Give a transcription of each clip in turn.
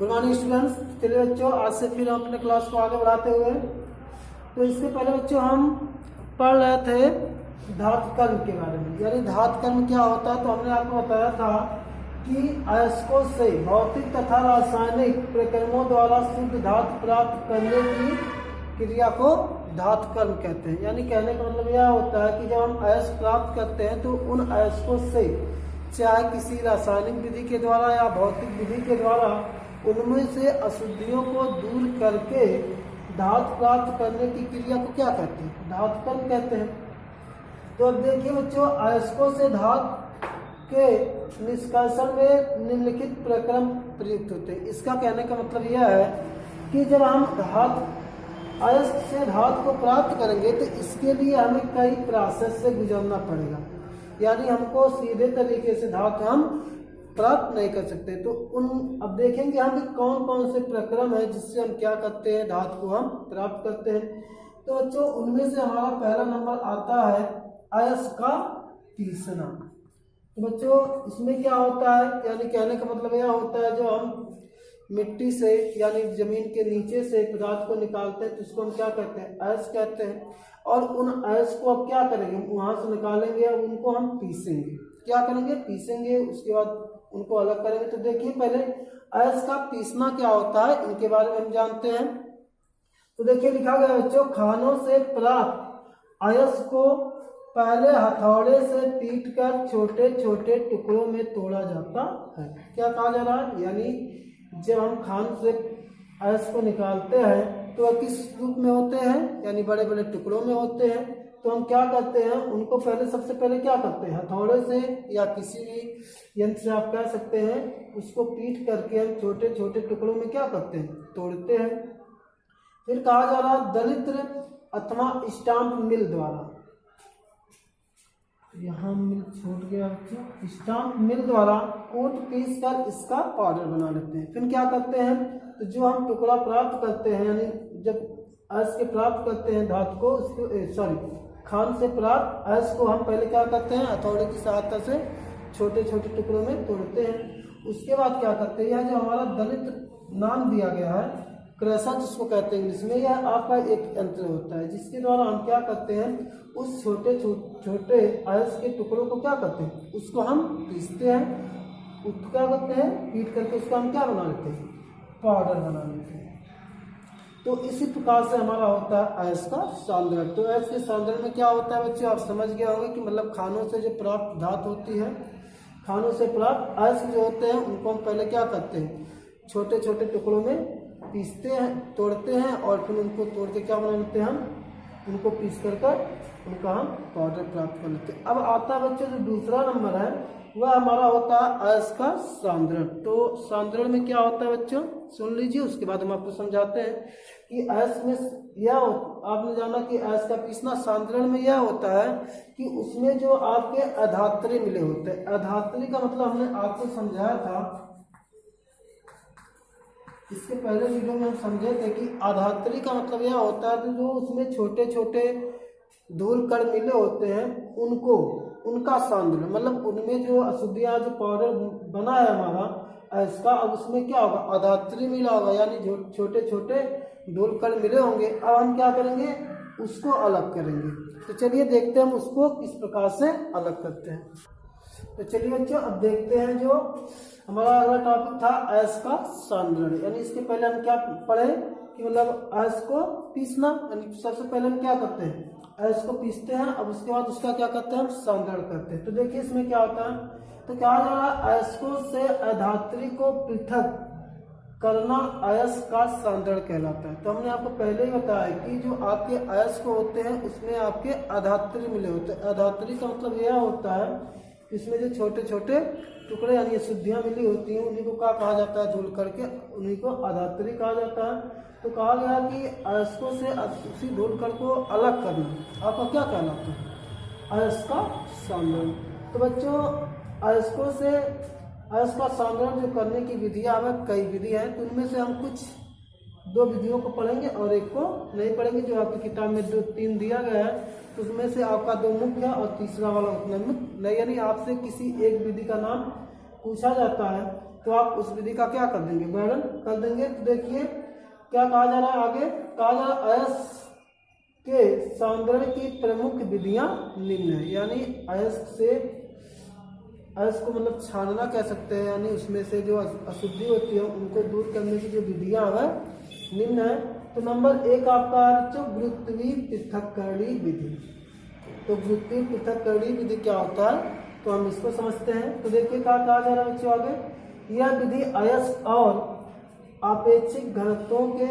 Good morning students. चलिए बच्चों, आज से फिर हम अपने क्लास को आगे बढ़ाते हुए, तो इससे पहले बच्चों हम पढ़ रहे थे धातु कर्म के बारे में। यानी धातु कर्म क्या होता है, तो हमने आपको बताया था कि अयस्कों से भौतिक तथा रासायनिक प्रक्रमों द्वारा शुद्ध धातु प्राप्त करने की क्रिया को धातु कर्म कहते हैं। यानी कहने का मतलब यह होता है कि जब हम अयस्क प्राप्त करते हैं तो उन अयस्कों से चाहे किसी रासायनिक विधि के द्वारा या भौतिक विधि के द्वारा उनमें से अशुद्धियों को दूर करके धातु प्राप्त करने की क्रिया को क्या कहते हैं, धातु कर्म कहते हैं। तो अब देखिए बच्चों, अयस्कों से धातु के निष्कर्षण में निम्नलिखित प्रक्रम प्रयुक्त होते हैं। इसका कहने का मतलब यह है कि जब हम अयस्क से धातु को प्राप्त करेंगे तो इसके लिए हमें कई प्रोसेस से गुजरना पड़ेगा। यानी हमको सीधे तरीके से धातु हम प्राप्त नहीं कर सकते। तो अब देखेंगे हम कि कौन कौन से प्रक्रम है जिससे हम क्या करते हैं, धातु को हम प्राप्त करते हैं। तो बच्चों, उनमें से हमारा पहला नंबर आता है अयस्क का पीसना। तो बच्चों, इसमें क्या होता है, यानी कहने का मतलब यह होता है जो हम मिट्टी से यानी जमीन के नीचे से पदार्थ को निकालते हैं तो उसको हम क्या कहते हैं, अयस्क कहते हैं। और उन अयस्क को अब क्या करेंगे, वहां से निकालेंगे और उनको हम पीसेंगे। क्या करेंगे, पीसेंगे, उसके बाद उनको अलग करेंगे। तो देखिए पहले अयस्क का पीसना क्या होता है, इनके बारे में हम जानते हैं। तो देखिए लिखा गया बच्चों, खानों से प्राप्त अयस्क को पहले हथौड़े से पीटकर छोटे छोटे टुकड़ों में तोड़ा जाता है। क्या कहा जा रहा है, यानी जब हम खान से अयस्क को निकालते हैं तो वह किस रूप में होते हैं, यानी बड़े बड़े टुकड़ों में होते हैं। तो हम क्या करते हैं, उनको सबसे पहले क्या करते हैं, हथौड़े से या किसी भी यंत्र से आप कह सकते हैं, उसको पीट करके हम छोटे छोटे टुकड़ों में क्या करते हैं, तोड़ते हैं। फिर कहा जा रहा है दलित्र अथवा स्टाम्प मिल द्वारा, यहाँ मिल छूट गया बच्चों, स्टाम्प मिल द्वारा कूट पीस कर इसका पाउडर बना लेते हैं। फिर क्या करते हैं, तो जो हम टुकड़ा प्राप्त करते हैं, यानी जब अयस्क के प्राप्त करते हैं धातु को, उसको खान से प्राप्त अयस्क को हम पहले क्या करते हैं, हथौड़े की सहायता से छोटे छोटे टुकड़ों में तोड़ते हैं। उसके बाद क्या करते हैं, यह जो हमारा दलित नाम दिया गया है, क्रशर जिसको कहते हैं इंग्लिश में, यह आपका एक यंत्र होता है जिसके द्वारा हम क्या करते हैं, उस छोटे छोटे अयस्क के टुकड़ों को क्या करते हैं, उसको हम पीसते हैं। उसको क्या करते हैं, पीट करके उसका हम क्या बना लेते हैं, पाउडर बना लेते हैं। तो इसी प्रकार से हमारा होता है अयस्क का सांद्रण। तो अयस्क के सांद्रण में क्या होता है बच्चों, आप समझ गए होंगे कि मतलब खानों से जो प्राप्त धातु होती है, खानों से प्राप्त अयस्क जो होते हैं उनको हम पहले क्या करते हैं, छोटे छोटे टुकड़ों में पीसते हैं, तोड़ते हैं और फिर उनको तोड़ के क्या बना लेते हैं, हम उनको पीस कर उनका हम पाउडर प्राप्त कर लेते हैं। अब आता है बच्चों जो दूसरा नंबर है, वह हमारा होता है अयस्क का सांद्रण। तो सांद्रण में क्या होता है बच्चों, सुन लीजिए, उसके बाद हम आपको समझाते हैं कि अयस्क में यह आपने जाना कि अयस्क का पीसना, सांद्रण में यह होता है कि उसमें जो आपके अधात्री मिले होते हैं। अधात्री का मतलब हमने आपको समझाया था, इसके पहले वीडियो में हम समझे थे कि अधात्री का मतलब यह होता है कि जो उसमें छोटे छोटे धूल कण मिले होते हैं उनको, उनका सांद्रण, मतलब उनमें जो अशुद्धियां, जो पाउडर बना है हमारा अयस्क का, अब उसमें क्या होगा, अधात्री मिला होगा, यानी जो छोटे छोटे धूल कण मिले होंगे। अब हम क्या करेंगे, उसको अलग करेंगे। तो चलिए देखते हैं हम उसको किस प्रकार से अलग करते हैं। तो चलिए बच्चों, अब देखते हैं जो हमारा अगला टॉपिक था अयस्क का सांद्रण। यानी इसके पहले हम क्या पढ़े कि मतलब अयस्क को पीसना, यानी सबसे पहले हम क्या करते हैं, अयस्क को पीसते हैं। अब उसके बाद उसका क्या करते हैं, हम सांद्रण करते हैं। तो देखिए इसमें क्या होता है, तो क्या जा रहा है, अयस्कों से अधात्री को पृथक करना अयस्क का सांद्रण कहलाता है। तो हमने आपको पहले ही बताया कि जो आपके अयस्क होते हैं उसमें आपके अधात्री मिले होते हैं। अधात्री का मतलब यह होता है इसमें जो छोटे छोटे टुकड़े यानी अशुद्धियाँ मिली होती हैं उन्हीं को क्या कहा जाता है, धूल करके उन्हीं को अधात्री कहा जाता है। तो कहा गया कि अयस्कों से उसी धूल कण को अलग करना आपका क्या कहलाता है, अयस्क का सांद्रण। तो बच्चों, अयस्कों से अयस्क का सांद्रण जो करने की विधियाँ में कई विधि हैं, तो उनमें से हम कुछ दो विधियों को पढ़ेंगे और एक को नहीं पढ़ेंगे, जो आपकी किताब में 2-3 दिया गया है। तो उसमें से आपका 2 मुख्य और तीसरा वाला उतना मुख्य नहीं, यानी आपसे किसी एक विधि का नाम पूछा जाता है तो आप उस विधि का क्या कर देंगे, वर्णन कर देंगे। तो देखिए क्या कहा जा रहा है आगे, कहा जा रहा है अयस्क के सांद्रण की प्रमुख विधियां निम्न है। यानी अयस्क को मतलब छानना कह सकते हैं, यानी उसमें से जो अशुद्धि होती है उनको दूर करने की जो विधियां है निम्न है। तो नंबर 1 आपका जो गुरुत्वीय पृथक्करणी विधि। तो गुरुत्वीय पृथक्करणी विधि क्या होता है, तो हम इसको समझते हैं। तो देखिए क्या कहा जा रहा है बच्चों आगे, यह विधि अयस्क और आपेक्षिक घनत्वों के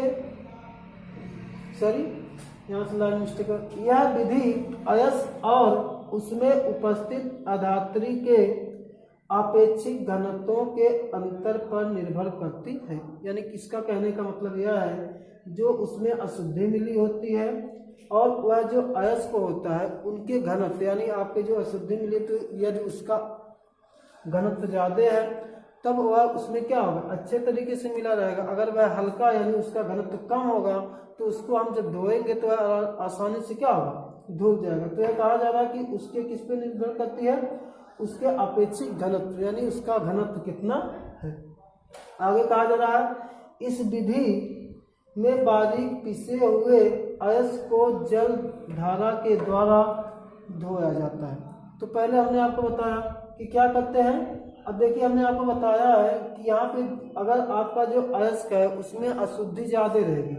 यहाँ से लाइन मिस्टेक, यह विधि अयस्क और उसमें उपस्थित अधात्री के आपेक्षिक घनत्वों के अंतर पर निर्भर करती है। यानी किसका कहने का मतलब यह है, जो उसमें अशुद्धि मिली होती है और वह जो अयस्क होता है उनके घनत्व, यानी आपके जो अशुद्धि मिली तो यदि उसका घनत्व ज़्यादा है तब वह उसमें क्या होगा, अच्छे तरीके से मिला रहेगा। अगर वह हल्का यानी उसका घनत्व कम होगा तो उसको हम जब धोएंगे तो वह आसानी से क्या होगा, धुल जाएगा। तो यह कहा जा रहा है कि उसके किस पे निर्भर करती है, उसके अपेक्षिक घनत्व, यानी उसका घनत्व कितना है। आगे कहा जा रहा है इस विधि में बारीक पिसे हुए अयस्क को जल धारा के द्वारा धोया जाता है। तो पहले हमने आपको बताया कि क्या करते हैं। अब देखिए हमने आपको बताया है कि यहाँ पे अगर आपका जो अयस्क है उसमें अशुद्धि ज़्यादा रहेगी,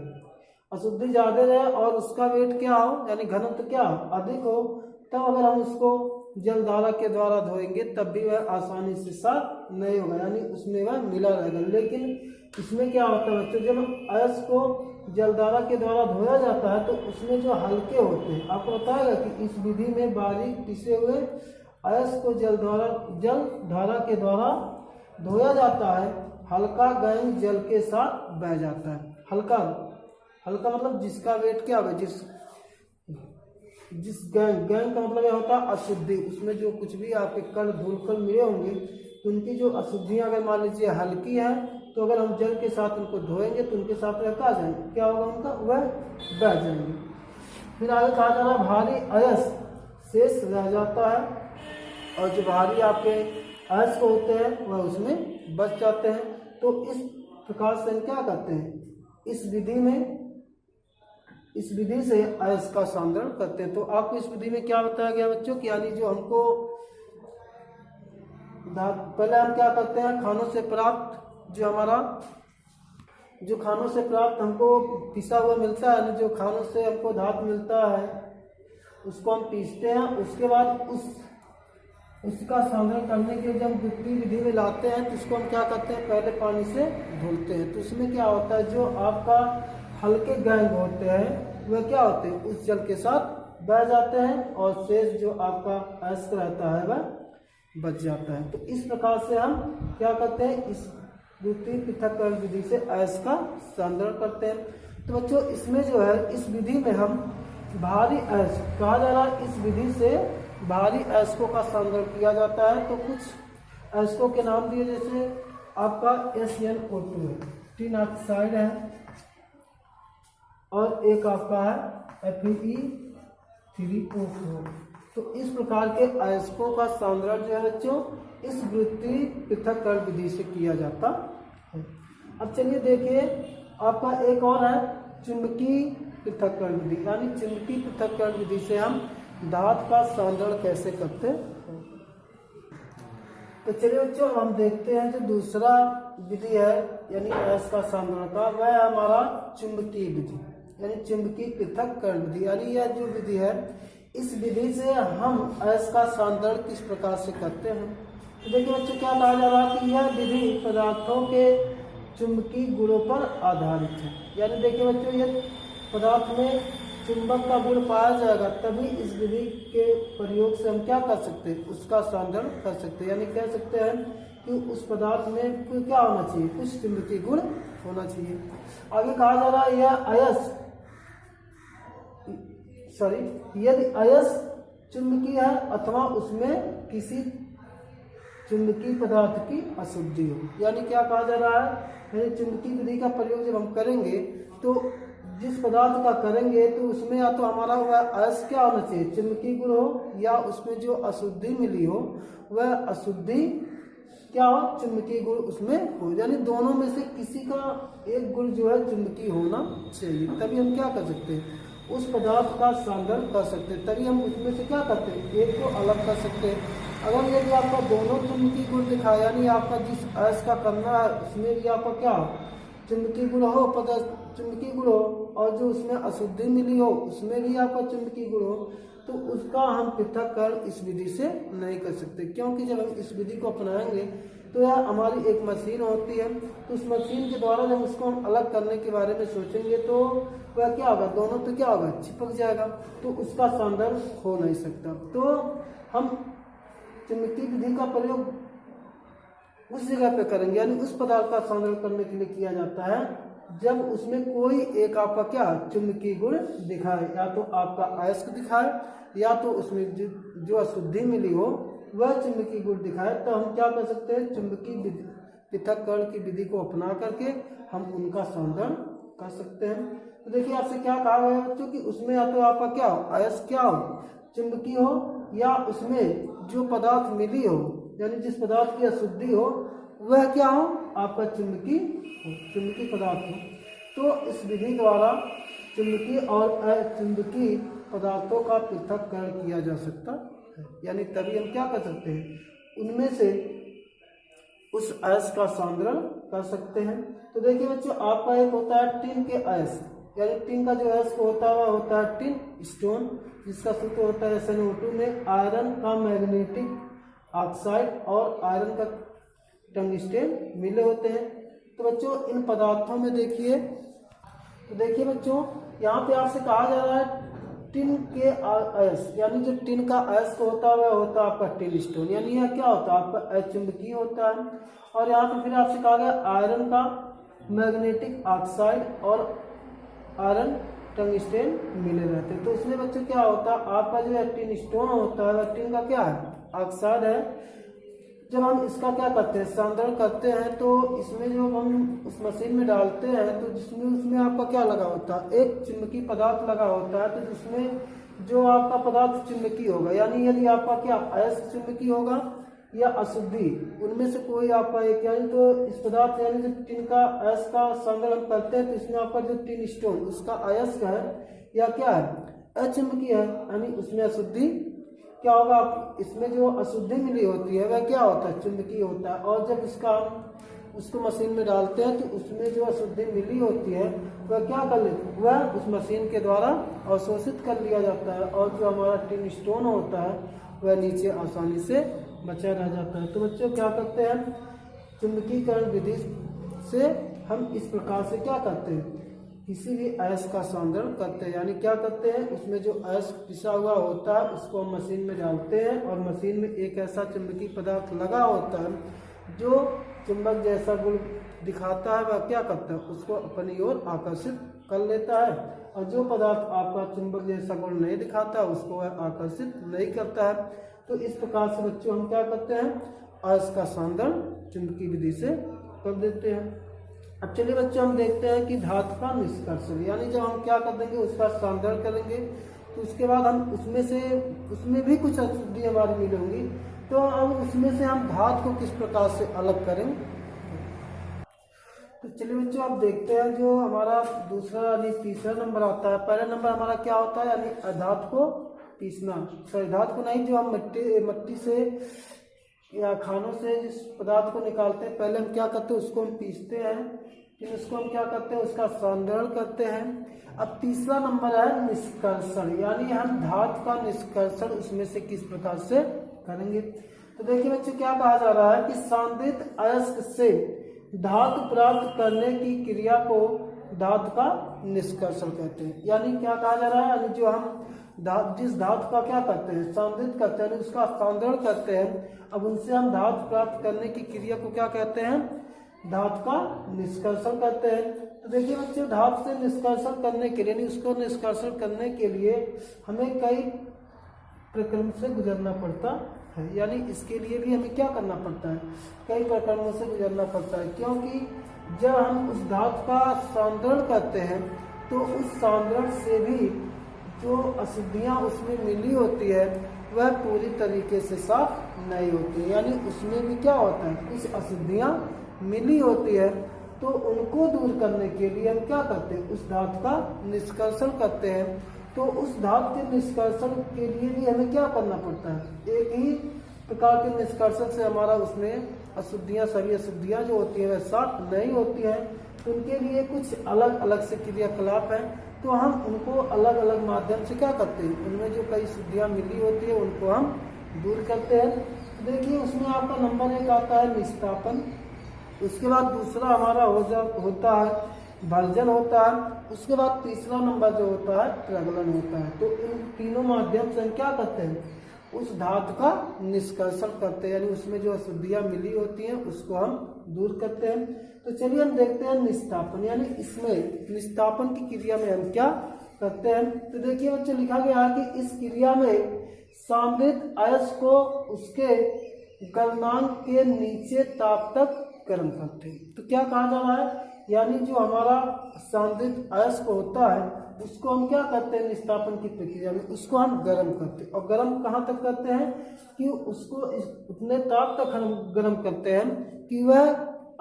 अशुद्धि ज़्यादा रहे और उसका वेट क्या हो, यानी घनत्व क्या हो, अधिक हो, तब अगर हम उसको जलधारा के द्वारा धोएंगे तब भी वह आसानी से साफ नहीं होगा, यानी उसमें वह मिला रहेगा। लेकिन इसमें क्या होता है बच्चों, जब अयस्क को जलधारा के द्वारा धोया जाता है तो उसमें जो हल्के होते हैं, आपको बताएगा कि इस विधि में बारीक पिसे हुए अयस्क को जलधारा के द्वारा धोया जाता है, हल्का गैंग जल के साथ बह जाता है। हल्का मतलब जिसका वेट क्या होगा, जिस गैंग का मतलब यह होता है अशुद्धि, उसमें जो कुछ भी आपके कण धूलकण मिले होंगे उनकी जो अशुद्धियाँ अगर मान लीजिए हल्की है तो अगर हम जल के साथ उनको धोएंगे तो उनके साथ रह जाएंगे, क्या होगा उनका, वह बह जाएंगे। फिर आगे कहा जा रहा है भारी अयस्क शेष रह जाता है और जो भारी आपके अयस्क होते हैं वह उसमें बच जाते हैं। तो इस प्रकार से हम क्या करते हैं, इस विधि से अयस्क का सांद्रण करते हैं। तो आपको इस विधि में क्या बताया गया बच्चों कि यानी जो हमको पहले हम क्या करते हैं, खानों से प्राप्त खानों से प्राप्त हमको पिसा हुआ मिलता है, जो खानों से हमको धातु मिलता है उसको हम पीसते हैं। उसके बाद उसका सांद्रण करने के जब गुरुत्वीय विधि में लाते हैं तो उसको हम क्या करते हैं, पहले पानी से धुलते हैं। तो उसमें क्या होता है, जो आपका हल्के गैंग होते हैं वह क्या होते हैं, उस जल के साथ बह जाते हैं और शेष जो आपका अयस्क रहता है वह बच जाता है। तो इस प्रकार से हम क्या करते हैं, इस गुरुत्वीय पृथक्करण विधि से अयस्क का सांद्रण करते हैं। तो बच्चों इसमें जो है, इस विधि में हम भारी अयस्क कहा जा रहा है, इस विधि से भारी अयस्कों का सांद्रण किया जाता है। तो कुछ अयस्कों के नाम दिए, जैसे आपका SnO2 है, टिन ऑक्साइड है, और एक आपका है Fe3O4। तो इस प्रकार के अयस्कों का सांद्रण जो है बच्चों इस गुरुत्वीय पृथक्करण विधि से किया जाता है। अब चलिए देखिए आपका एक और है चुंबकीय पृथक्करण विधि, यानी चुंबकीय पृथक्करण विधि से हम धातु का सांद्रण कैसे करते हैं। तो चलिए बच्चों हम देखते हैं जो दूसरा विधि है यानी अयस्क का सांद्रण का, वह है हमारा चुंबकीय विधि यानी चुंबकीय पृथक्करण विधि। यानी यह जो विधि है, इस विधि से हम अयस्क का सांद्रण किस प्रकार से करते हैं। तो देखिए बच्चों क्या कहा जा रहा है कि यह विधि पदार्थों के चुंबकीय गुणों पर आधारित है। यानी देखिए बच्चों, यह पदार्थ में चुंबक का गुण पाया जाएगा तभी इस विधि के प्रयोग से हम क्या कर सकते हैं, उसका सांद्रण कर सकते हैं। यानी कह सकते हैं कि उस पदार्थ में कोई क्या होना चाहिए, कुछ चुंबकीय गुण होना चाहिए। आगे कहा जा रहा है यदि अयस्क चुंबकीय है अथवा उसमें किसी चुंबकीय पदार्थ की अशुद्धि हो। यानी क्या कहा जा रहा है, यानी चुंबकीय विधि का प्रयोग जब हम करेंगे तो जिस पदार्थ का करेंगे तो उसमें या तो हमारा वह अयस्क क्या होना चाहिए, चुंबकीय गुण हो, या उसमें जो अशुद्धि मिली हो वह अशुद्धि क्या हो, चुंबकीय गुण उसमें हो, यानी दोनों में से किसी का एक गुण जो है चुंबकीय होना चाहिए, तभी हम क्या कर सकते हैं, उस पदार्थ का सांद्रण कर सकते हैं, तभी हम उसमें से क्या करते हैं, एक को अलग कर सकते हैं। अगर यदि आपका दोनों चुंबकीय गुण दिखाया, यानी आपका जिस अयस्क का करना है उसमें भी आपका क्या हो, चुंबकीय गुण हो, पदार्थ चुंबकीय गुण हो, और जो उसमें अशुद्धि मिली हो उसमें भी आपका चुंबकीय गुण हो, तो उसका हम पृथक्करण इस विधि से नहीं कर सकते, क्योंकि जब हम इस विधि को अपनाएंगे तो यह हमारी एक मशीन होती है, तो उस मशीन के द्वारा जब उसको हम अलग करने के बारे में सोचेंगे तो वह क्या होगा, दोनों तो क्या होगा, चिपक जाएगा, तो उसका सांद्रण हो नहीं सकता। तो हम चुंबकीय विधि का प्रयोग उस जगह पे करेंगे, यानी उस पदार्थ का सांद्रण करने के लिए किया जाता है जब उसमें कोई एक आपका क्या चुंबकीय गुण दिखाए, या तो आपका अयस्क दिखाए या तो उसमें जो अशुद्धि मिली हो वह चुंबकीय गुण दिखाए, तो हम क्या कर सकते हैं, चुंबकीय पृथक्करण की विधि को अपना करके हम उनका सांद्रण कर सकते हैं। तो देखिए आपसे क्या कहा गया है बच्चों कि उसमें या तो आपका क्या हो, अयस्क क्या हो, चुंबकीय हो, या उसमें जो पदार्थ मिली हो, यानी जिस पदार्थ की अशुद्धि हो वह क्या हो, आपका चुंबकीय पदार्थ हो। तो इस विधि द्वारा चुंबकीय और अचुंबकीय पदार्थों का पृथक्करण किया जा सकता है, यानी तभी हम क्या कर सकते हैं, उनमें से उस अयस्क का सांद्रण कर सकते हैं। तो देखिए बच्चों, आपका एक होता है टिन के अयस्क, यानी टिन का जो अयस्क होता है वह होता है टिन स्टोन, जिसका सूत्र होता है SnO2 में आयरन का मैग्नेटिक ऑक्साइड और आयरन का टंगस्टेन मिले होते हैं। तो बच्चों इन पदार्थों में देखिए, तो देखिए बच्चों यहाँ पे आपसे कहा जा रहा है टिन के अयस्क, यानी जो टिन का अयस्क होता है वह होता है आपका टिन स्टोन, यानी यह क्या होता है, आपका अचुंबकीय होता है। और यहाँ पे फिर आपसे कहा गया आयरन का मैग्नेटिक ऑक्साइड और आयरन टंगस्टेन मिले रहते हैं। तो इसमें बच्चों क्या होता है, आपका जो है टिन स्टोन होता है वह टिन का क्या है, ऑक्साइड है। जब हम इसका क्या करते हैं, सांद्रण करते हैं, तो इसमें जो हम उस मशीन में डालते हैं तो जिसमें उसमें आपका क्या लगा होता है, एक चुंबकीय पदार्थ लगा होता है, तो जिसमें जो आपका पदार्थ चुंबकीय होगा, यानी यदि आपका क्या अयस्क चुंबकीय होगा या अशुद्धि, उनमें से कोई आपका एक, यानी तो इस पदार्थ यानी जो टिन का अयस्क का सांद्रण करते हैं तो इसमें आपका जो टिन स्टोन उसका अयस्क है या क्या है, अचुंबकीय है, यानी उसमें अशुद्धि क्या होगा, इसमें जो अशुद्धि मिली होती है वह क्या होता है, चुंबकीय होता है। और जब इसका उसको मशीन में डालते हैं तो उसमें जो अशुद्धि मिली होती है वह क्या कर लेते हैं, वह उस मशीन के द्वारा अवशोषित कर लिया जाता है, और जो हमारा टिन स्टोन होता है वह नीचे आसानी से बचा रह जाता है। तो बच्चों क्या करते हैं, चुंबकीकरण विधि से हम इस प्रकार से क्या करते हैं, किसी भी अयस्क का सांद्रण करते हैं, यानी क्या करते हैं, उसमें जो अयस्क पिसा हुआ होता है उसको हम मशीन में डालते हैं, और मशीन में एक ऐसा चुंबकीय पदार्थ लगा होता है जो चुंबक जैसा गुण दिखाता है, वह क्या करता है, उसको अपनी ओर आकर्षित कर लेता है, और जो पदार्थ आपका चुंबक जैसा गुण नहीं दिखाता उसको वह आकर्षित नहीं करता है। तो इस प्रकार से बच्चों हम क्या करते हैं, अयस्क का सांद्रण चुंबकीय विधि से कर देते हैं। अब चलिए बच्चों हम देखते हैं कि धातु का निष्कर्षण, यानी जब हम क्या कर देंगे, उसका सांद्रण करेंगे तो उसके बाद हम उसमें भी कुछ अशुद्धि हमारी मिली होंगी, तो अब उसमें से हम धातु को किस प्रकार से अलग करेंगे। तो चलिए बच्चों आप देखते हैं, जो हमारा दूसरा यानी तीसरा नंबर आता है, पहला नंबर हमारा क्या होता है, यानी धातु को पीसना, सॉरी धातु को नहीं, जो हम मट्टी से या खानों से जिस पदार्थ को निकालते हैं, पहले हम क्या करते हैं, उसको हम पीसते हैं, फिर उसको हम क्या करते हैं, उसका सांद्रण करते हैं। अब तीसरा नंबर है निष्कर्षण, यानी हम धातु का निष्कर्षण उसमें से किस प्रकार से करेंगे। तो देखिए बच्चों क्या कहा जा रहा है कि सांद्रित अयस्क से धातु प्राप्त करने की क्रिया को धातु का निष्कर्षण कहते हैं। यानी क्या कहा जा रहा है, यानी जो हम जिस धातु का क्या करते हैं, सांद्रित करते हैं, उसका सांद्रण करते हैं, अब उनसे हम धातु प्राप्त करने की क्रिया को क्या कहते हैं, धातु का निष्कर्षण करते हैं। तो देखिए बच्चों, धातु से निष्कर्षण करने के लिए, उसको निष्कर्षण करने के लिए हमें कई प्रक्रम से गुजरना पड़ता है, यानी इसके लिए भी हमें क्या करना पड़ता है, कई प्रक्रमों से गुजरना पड़ता है, क्योंकि जब हम उस धातु का सांद्रण करते हैं तो उस सांद्रण से भी जो अशुद्धियाँ उसमें मिली होती है वह पूरी तरीके से साफ नहीं होती है, यानी उसमें भी क्या होता है, कुछ अशुद्धियाँ मिली होती है। तो उनको दूर करने के लिए हम क्या करते हैं, उस धातु का निष्कर्षण करते हैं। तो उस धातु के निष्कर्षण के लिए भी हमें क्या करना पड़ता है, एक ही प्रकार के निष्कर्षण से हमारा उसमें अशुद्धियाँ, सभी अशुद्धियाँ जो होती हैं वह साफ नहीं होती हैं। तो उनके लिए कुछ अलग अलग से क्रियाकलाप हैं, तो हम उनको अलग अलग माध्यम से क्या करते हैं, उनमें जो कई शुद्धियाँ मिली होती है उनको हम दूर करते हैं। देखिए उसमें आपका नंबर 1 आता है निष्कापन, उसके बाद दूसरा हमारा होता है भर्जन होता है, उसके बाद तीसरा नंबर जो होता है प्रगलन होता है। तो इन तीनों माध्यम से हम क्या करते हैं, उस धातु का निष्कर्षण करते हैं, यानी उसमें जो अशुद्धियाँ मिली होती हैं उसको हम दूर करते हैं। तो चलिए हम देखते हैं निस्तापन, यानी इसमें निस्तापन की क्रिया में हम क्या करते हैं। तो देखिए बच्चे लिखा गया है कि इस क्रिया में सांद्रित अयस्क को उसके गलनांक के नीचे ताप तक गर्म करते हैं। तो क्या कहा जा रहा है, यानी जो हमारा सांद्रित अयस्क होता है उसको हम क्या करते हैं, निस्तापन की प्रक्रिया में उसको हम गर्म करते हैं। और गर्म कहाँ तक करते हैं कि उसको उतने ताप तक हम गर्म करते हैं कि वह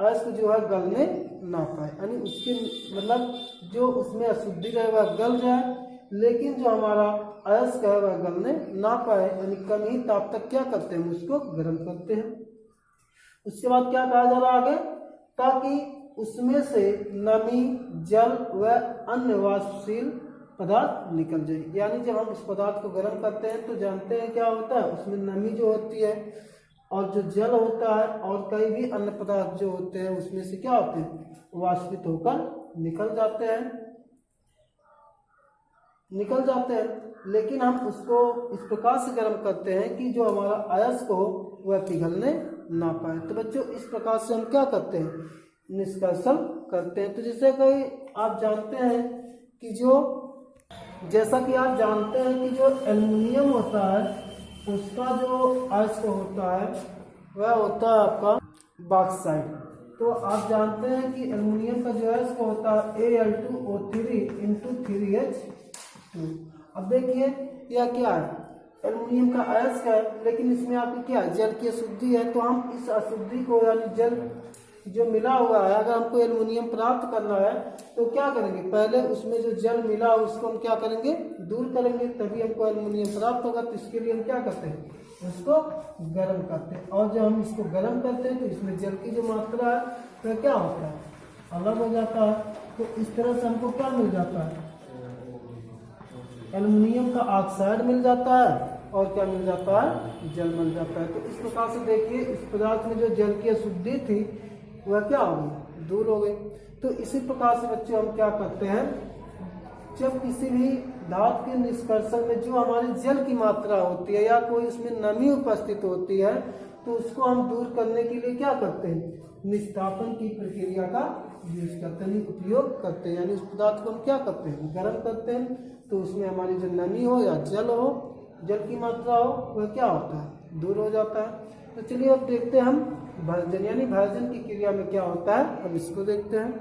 अयस्क जो है गलने ना पाए, यानी उसके मतलब जो उसमें अशुद्धि रहे वह गल जाए, लेकिन जो हमारा अयस्क है वह गलने ना पाए, यानी कम ही ताप तक क्या करते हैं, उसको गर्म करते हैं। उसके बाद क्या कहा जा रहा है आगे, ताकि उसमें से नमी, जल व अन्य वाष्पशील पदार्थ निकल जाए। यानी जब हम उस पदार्थ को गर्म करते हैं तो जानते हैं क्या होता है, उसमें नमी जो होती है और जो जल होता है और कई भी अन्य पदार्थ जो होते हैं उसमें से क्या होते हैं, वाष्पित होकर निकल जाते हैं। लेकिन हम उसको इस प्रकार से गर्म करते हैं कि जो हमारा अयस्क हो वह पिघलने ना पाए। तो बच्चों इस प्रकार से हम क्या करते हैं, निष्कर्षण करते हैं। तो जैसा कि आप जानते हैं कि जो एल्युमिनियम होता है उसका जो अयस्क होता है वह होता है आपका बॉक्साइड। तो आप जानते हैं कि एल्युमिनियम का जो अयस्क होता है Al2O3 × 3H2। अब देखिए यह क्या है, एल्युमिनियम का अयस्क है, लेकिन इसमें आपकी क्या है, जल की अशुद्धि है। तो हम इस अशुद्धि को यानी जल जो मिला हुआ है, अगर हमको एल्युमिनियम प्राप्त करना है तो क्या करेंगे, पहले उसमें जो जल मिला उसको हम क्या करेंगे, दूर करेंगे, तभी हमको एल्युमिनियम प्राप्त होगा। तो इसके लिए हम क्या करते हैं, उसको गर्म करते हैं। और जब हम इसको गर्म करते हैं तो इसमें जल की जो मात्रा है वह क्या होता है, अलग हो जाता है। तो इस तरह से हमको क्या मिल जाता है, एल्युमिनियम का ऑक्साइड मिल जाता है और क्या मिल जाता है, जल मिल जाता है। तो इस प्रकार से देखिए इस पदार्थ में जो जल की अशुद्धि थी वह क्या हो गई, दूर हो गई। तो इसी प्रकार से बच्चों हम क्या करते हैं, जब किसी भी धातु के निष्कर्षण में जो हमारी जल की मात्रा होती है या कोई उसमें नमी उपस्थित होती है तो उसको हम दूर करने के लिए क्या करते हैं, निस्तापन की प्रक्रिया का यूज करते हैं, उपयोग करते हैं। यानी उस पदार्थ को हम क्या करते हैं, गर्म करते हैं। तो उसमें हमारी जो नमी हो या जल की मात्रा हो वह क्या होता है, दूर हो जाता है। तो चलिए अब देखते हैं हम भर्जन, यानी भर्जन की क्रिया में क्या होता है, हम इसको देखते हैं।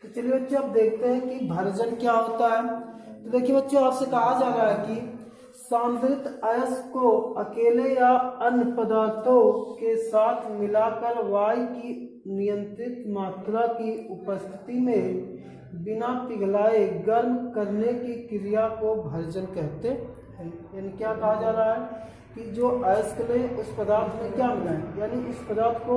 तो चलिए बच्चों अब देखते हैं कि भर्जन क्या होता है। तो देखिए बच्चों आपसे कहा जा रहा है कि सांद्रित अयस्क को अकेले या अन्य पदार्थों के साथ मिलाकर वायु की नियंत्रित मात्रा की उपस्थिति में बिना पिघलाए गर्म करने की क्रिया को भर्जन कहते हैं। यानी क्या कहा जा रहा है कि जो अयस्क ने उस पदार्थ में क्या मिला है, यानी उस पदार्थ को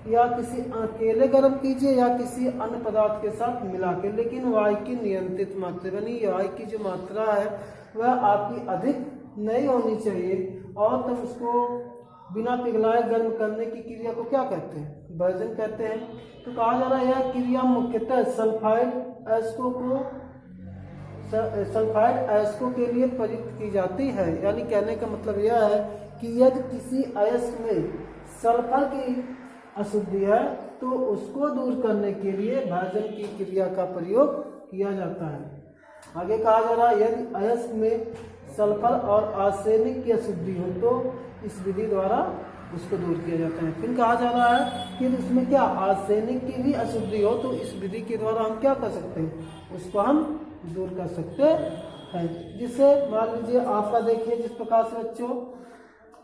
या किसी अकेले गर्म कीजिए या किसी अन्य पदार्थ के साथ मिला के, लेकिन वायु की नियंत्रित मात्रा, यानी वायु की जो मात्रा है वह आपकी अधिक नहीं होनी चाहिए, और तब उसको बिना पिघलाए गर्म करने की क्रिया को क्या कहते हैं, भर्जन कहते हैं। तो कहा जा रहा है यह क्रिया मुख्यतः सल्फाइड अयस्कों के लिए प्रयुक्त की जाती है। यानी कहने का मतलब यह है कि यदि किसी अयस्क में सल्फर की अशुद्धि है तो उसको दूर करने के लिए भर्जन की क्रिया का प्रयोग किया जाता है। आगे कहा जा रहा है यदि अयस्क में सल्फर और आर्सेनिक की अशुद्धि हो तो इस विधि द्वारा उसको दूर किया जाता है। फिर कहा जा रहा है कि उसमें क्या आर्सेनिक की भी अशुद्धि हो तो इस विधि के द्वारा हम क्या कर सकते हैं, उसको हम दूर कर सकते हैं। जिससे मान लीजिए आपका देखिए जिस प्रकार से बच्चों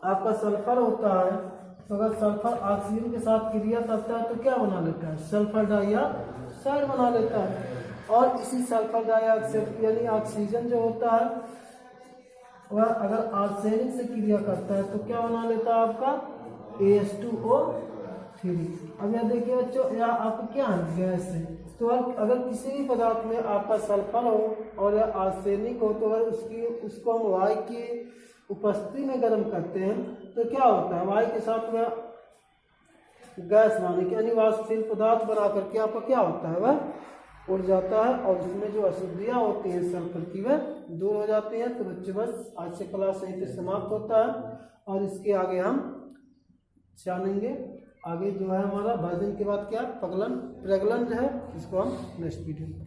आपका सल्फर होता है, तो अगर सल्फर ऑक्सीजन के साथ क्रिया करता है तो क्या बना लेता है, सल्फर डाइऑक्साइड बना लेता है। और इसी सल्फर डाइऑक्साइड यानी ऑक्सीजन जो होता है वह अगर आर्सेनिक से क्रिया करता है तो क्या बना लेता है आपका AH2O3। अब यह देखिए बच्चों, यह आपका क्या है, गैस है। तो अगर किसी भी पदार्थ में आपका सल्फर हो और यह आर्सेनिक हो, तो अगर उसको हम वायु की उपस्थिति में गर्म करते हैं तो क्या होता है, वायु के साथ वह गैस बनाने के यानी वाष्पशील पदार्थ बना करके आपका क्या होता है, वह उड़ जाता है और उसमें जो अशुद्धियाँ होती हैं सल्फर की वह दूर हो जाती हैं। तो बच्चे बस आज से क्लास यहीं पे समाप्त होता है और इसके आगे हम जानेंगे। आगे जो है हमारा वर्जन के बाद क्या प्रगलन जो है, इसको हम नेक्स्ट वीडियो में